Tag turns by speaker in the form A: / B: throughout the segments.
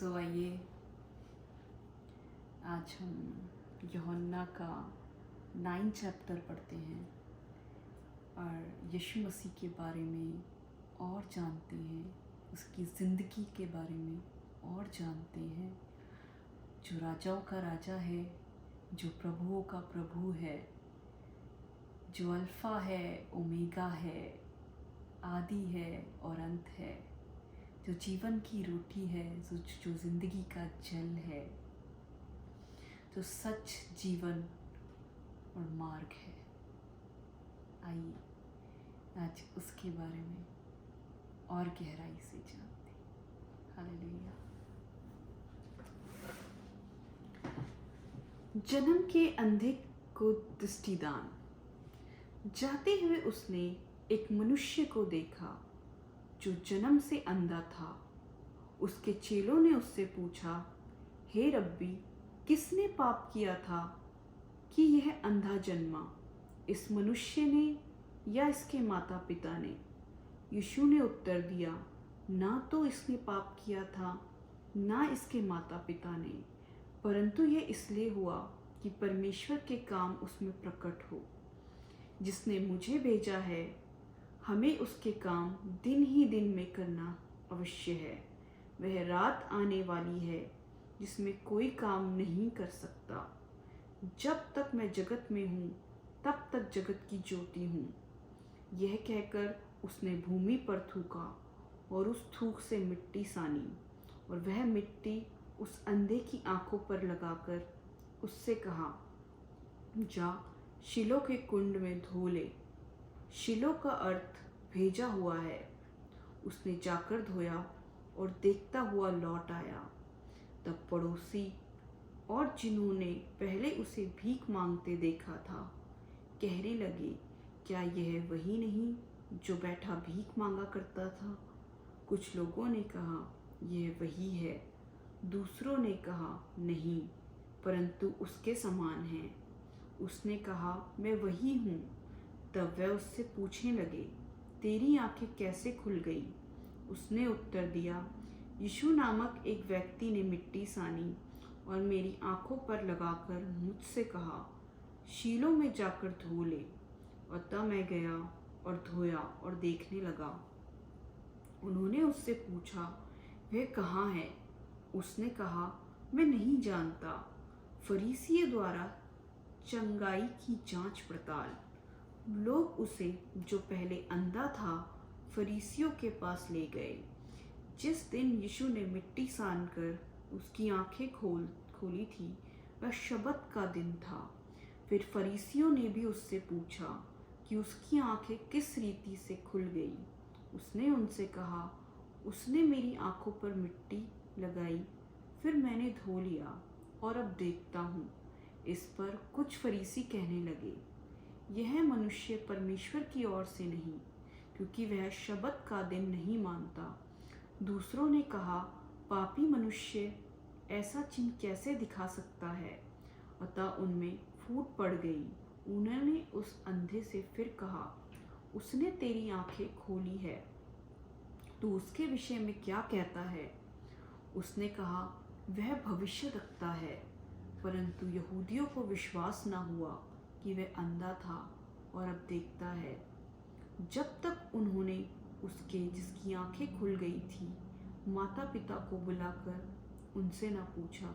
A: आइए आज हम यूहन्ना का 9 चैप्टर पढ़ते हैं और यीशु मसीह के बारे में और जानते हैं, उसकी ज़िंदगी के बारे में और जानते हैं। जो राजाओं का राजा है, जो प्रभुओं का प्रभु है, जो अल्फ़ा है, ओमेगा है, आदि है और अंत है, जो जीवन की रोटी है, जो ज़िंदगी का जल है, जो सच, जीवन और मार्ग है। आइए आज उसके बारे में और गहराई से जानते हैं। हालेलुया। जन्म के अंधे को दृष्टिदान। जाते हुए उसने एक मनुष्य को देखा जो जन्म से अंधा था। उसके चेलों ने उससे पूछा, हे रब्बी, किसने पाप किया था कि यह अंधा जन्मा, इस मनुष्य ने या इसके माता पिता ने? यीशु ने उत्तर दिया, ना तो इसने पाप किया था, ना इसके माता पिता ने, परंतु यह इसलिए हुआ कि परमेश्वर के काम उसमें प्रकट हो। जिसने मुझे भेजा है, हमें उसके काम दिन ही दिन में करना अवश्य है। वह रात आने वाली है जिसमें कोई काम नहीं कर सकता। जब तक मैं जगत में हूँ, तब तक जगत की ज्योति हूँ। यह कहकर उसने भूमि पर थूका और उस थूक से मिट्टी सानी, और वह मिट्टी उस अंधे की आंखों पर लगाकर उससे कहा, जा शीलो के कुंड में धो ले। शीलो का अर्थ भेजा हुआ है। उसने जाकर धोया और देखता हुआ लौट आया। तब पड़ोसी और जिन्होंने पहले उसे भीख मांगते देखा था, कहने लगे, क्या यह वही नहीं जो बैठा भीख मांगा करता था? कुछ लोगों ने कहा, यह वही है। दूसरों ने कहा, नहीं, परंतु उसके समान है। उसने कहा, मैं वही हूँ। तब वे उससे पूछने लगे, तेरी आंखें कैसे खुल गई? उसने उत्तर दिया, यीशु नामक एक व्यक्ति ने मिट्टी सानी और मेरी आंखों पर लगाकर मुझसे कहा, शीलो में जाकर धो ले। और तब मैं गया और धोया और देखने लगा। उन्होंने उससे पूछा, वह कहाँ है? उसने कहा, मैं नहीं जानता। फरीसियों द्वारा चंगाई की जांच पड़ताल। लोग उसे, जो पहले अंधा था, फरीसियों के पास ले गए। जिस दिन यीशु ने मिट्टी सानकर उसकी आंखें खोली थी, वह शबत का दिन था। फिर फरीसियों ने भी उससे पूछा कि उसकी आंखें किस रीति से खुल गई। उसने उनसे कहा, उसने मेरी आंखों पर मिट्टी लगाई, फिर मैंने धो लिया और अब देखता हूँ। इस पर कुछ फरीसी कहने लगे, यह मनुष्य परमेश्वर की ओर से नहीं, क्योंकि वह शबत का दिन नहीं मानता। दूसरों ने कहा, पापी मनुष्य ऐसा चिन्ह कैसे दिखा सकता है? अतः उनमें फूट पड़ गई। उन्होंने उस अंधे से फिर कहा, उसने तेरी आंखें खोली है, तू उसके विषय में क्या कहता है? उसने कहा, वह भविष्य रखता है। परंतु यहूदियों को विश्वास न हुआ कि वह अंधा था और अब देखता है। जब तक उन्होंने उसके, जिसकी आंखें खुल गई थी, माता पिता को बुलाकर उनसे न पूछा,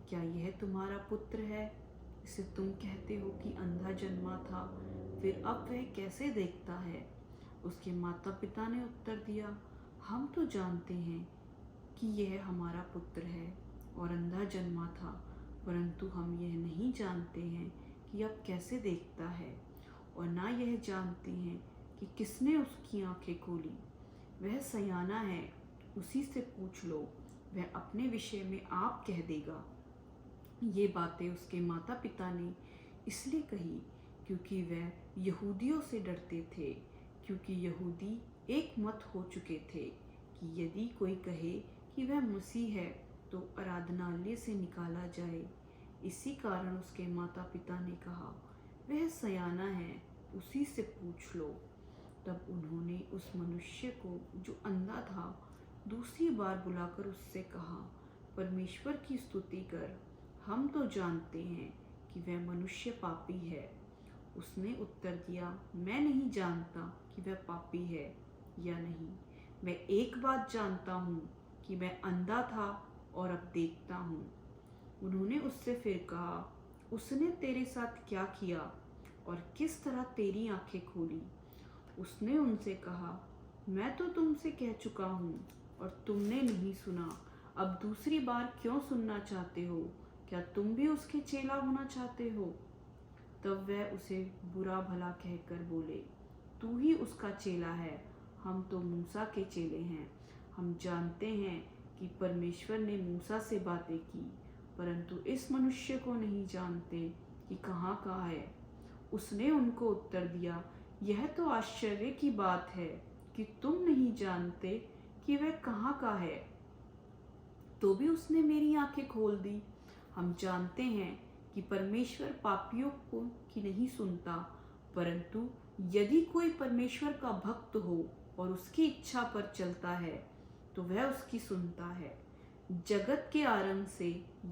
A: क्या यह तुम्हारा पुत्र है, इसे तुम कहते हो कि अंधा जन्मा था, फिर अब वह कैसे देखता है? उसके माता पिता ने उत्तर दिया, हम तो जानते हैं कि यह हमारा पुत्र है और अंधा जन्मा था, परंतु हम यह नहीं जानते हैं कि अब कैसे देखता है, और ना यह जानते हैं कि किसने उसकी आंखें खोली। वह सयाना है, उसी से पूछ लो, वह अपने विषय में आप कह देगा। ये बातें उसके माता पिता ने इसलिए कही क्योंकि वह यहूदियों से डरते थे, क्योंकि यहूदी एक मत हो चुके थे कि यदि कोई कहे कि वह मसीह है तो आराधनालय से निकाला जाए। इसी कारण उसके माता पिता ने कहा, वह सयाना है, उसी से पूछ लो। तब उन्होंने उस मनुष्य को, जो अंधा था, दूसरी बार बुलाकर उससे कहा, परमेश्वर की स्तुति कर, हम तो जानते हैं कि वह मनुष्य पापी है। उसने उत्तर दिया, मैं नहीं जानता कि वह पापी है या नहीं। मैं एक बात जानता हूँ कि मैं अंधा था और अब देखता हूँ। उन्होंने उससे फिर कहा, उसने तेरे साथ क्या किया और किस तरह तेरी आंखें खोली? उसने उनसे कहा, मैं तो तुमसे कह चुका हूँ और तुमने नहीं सुना। अब दूसरी बार क्यों सुनना चाहते हो? क्या तुम भी उसके चेला होना चाहते हो? तब वह उसे बुरा भला कहकर बोले, तू ही उसका चेला है, हम तो मूसा के चेले हैं। हम जानते हैं कि परमेश्वर ने मूसा से बातें की, परंतु इस मनुष्य को नहीं जानते कि कहाँ का है। उसने उनको उत्तर दिया, यह तो आश्चर्य की बात है कि तुम नहीं जानते कि वह कहाँ का है, तो भी उसने मेरी आंखें खोल दी। हम जानते हैं कि परमेश्वर पापियों को की नहीं सुनता, परंतु यदि कोई परमेश्वर का भक्त हो और उसकी इच्छा पर चलता है तो वह उसकी सुनता है। जगत के आरंभ से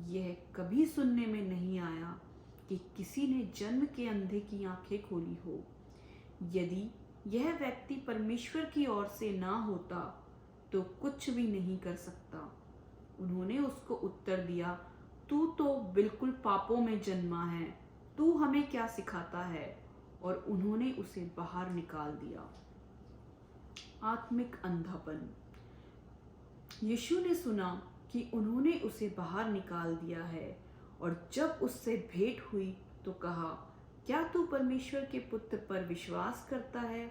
A: यह कभी सुनने में नहीं आया कि किसी ने जन्म के अंधे की आंखें खोली हो। यदि यह व्यक्ति परमेश्वर की ओर से ना होता तो कुछ भी नहीं कर सकता। उन्होंने उसको उत्तर दिया, तू तो बिल्कुल पापों में जन्मा है, तू हमें क्या सिखाता है? और उन्होंने उसे बाहर निकाल दिया। आत्मिक अंधापन। यीशु ने सुना कि उन्होंने उसे बाहर निकाल दिया है और जब उससे भेंट हुई तो कहा, क्या तू परमेश्वर के पुत्र पर विश्वास करता है?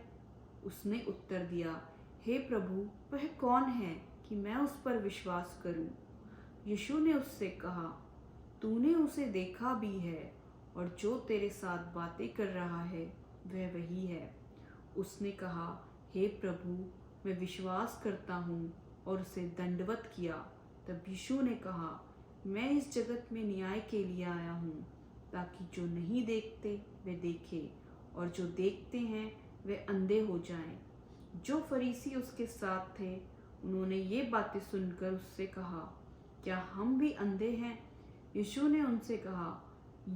A: उसने उत्तर दिया, हे प्रभु, वह कौन है कि मैं उस पर विश्वास करूं? यीशु ने उससे कहा, तूने उसे देखा भी है और जो तेरे साथ बातें कर रहा है वह वही है। उसने कहा, हे प्रभु, मैं विश्वास करता हूँ, और उसे दंडवत किया। तब यीशु ने कहा, मैं इस जगत में न्याय के लिए आया हूँ, ताकि जो नहीं देखते वे देखें और जो देखते हैं वे अंधे हो जाएं। जो फरीसी उसके साथ थे उन्होंने ये बातें सुनकर उससे कहा, क्या हम भी अंधे हैं? यीशु ने उनसे कहा,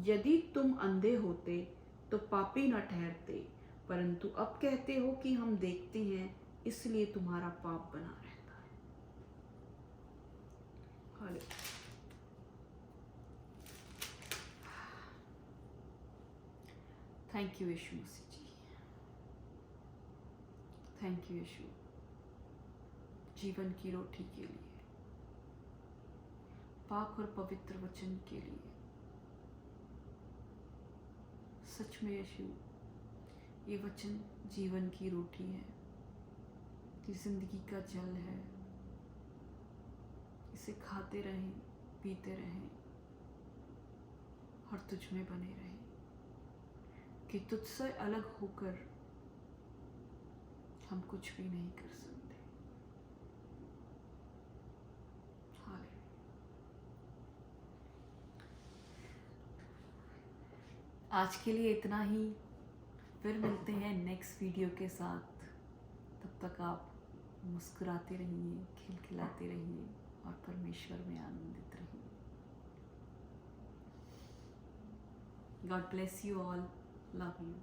A: यदि तुम अंधे होते तो पापी न ठहरते, परंतु अब कहते हो कि हम देखते हैं, इसलिए तुम्हारा पाप बना रहता है। Hallelujah. Thank you Yeshu Masih ji, thank you Yeshu, जीवन की रोटी के लिए, पाक और पवित्र वचन के लिए। सच में यीशु, ये वचन जीवन की रोटी है, ये जिंदगी का जल है। इसे खाते रहें, पीते रहें और तुझ में बने रहें, कि तुझसे अलग होकर हम कुछ भी नहीं कर सकते। हालेलुया। आज के लिए इतना ही, फिर मिलते हैं नेक्स्ट वीडियो के साथ। तब तक आप मुस्कुराते रहिए, खिलखिलाते रहिए और परमेश्वर में आनंदित रहिए। God bless you all, love you.